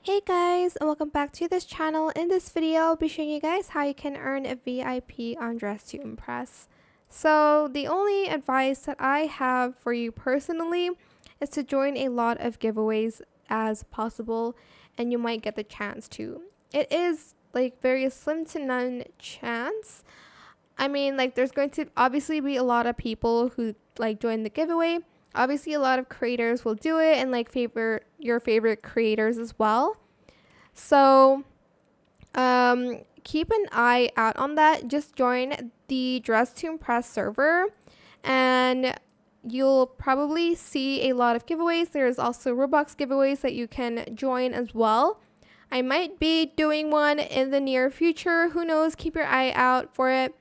Hey guys, and welcome back to this channel. In this video, I'll be showing you guys how you can earn a VIP on Dress to Impress. So the only advice that I have for you personally is to join a lot of giveaways as possible, and you might get the chance to. It is like very slim to none chance. I mean, like there's going to obviously be a lot of people who like join the giveaway. Obviously, a lot of creators will do it and like your favorite creators as well. So keep an eye out on that. Just join the Dress to Impress server and you'll probably see a lot of giveaways. There's also Roblox giveaways that you can join as well. I might be doing one in the near future. Who knows? Keep your eye out for it.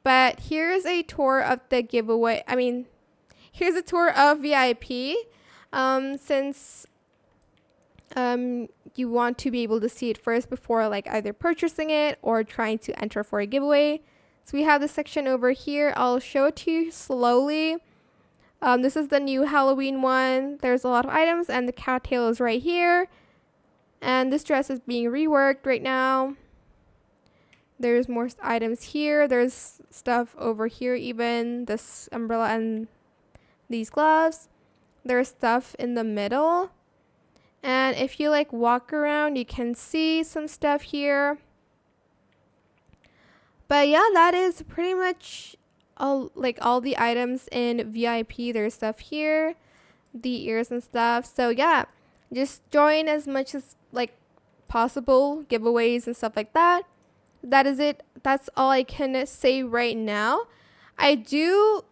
But here's a tour of the giveaway. Here's a tour of VIP. Since you want to be able to see it first before like either purchasing it or trying to enter for a giveaway. So we have this section over here. I'll show it to you slowly. This is the new Halloween one. There's a lot of items and the cattail is right here. And this dress is being reworked right now. There's more items here. There's stuff over here even. This umbrella and these gloves. There's stuff in the middle. And if you like walk around, you can see some stuff here. But yeah, that is pretty much all the items in VIP. There's stuff here, the ears and stuff. So yeah, just join as much as like possible giveaways and stuff like that. That is it. That's all I can say right now. I do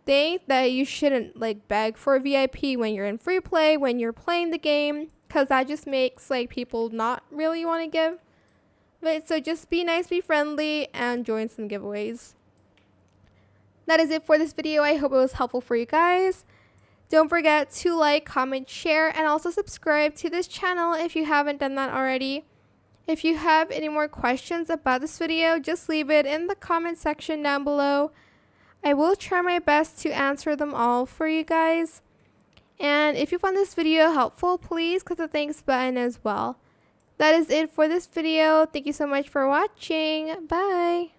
think that you shouldn't like beg for a VIP when you're in free play, when you're playing the game, because that just makes like people not really want to give. But so just be nice, be friendly, and join some giveaways. That is it for this video. I hope it was helpful for you guys. Don't forget to like, comment, share, and also subscribe to this channel if you haven't done that already. If you have any more questions about this video, just leave it in the comment section down below. I will try my best to answer them all for you guys. And if you found this video helpful, please click the thanks button as well. That is it for this video. Thank you so much for watching. Bye.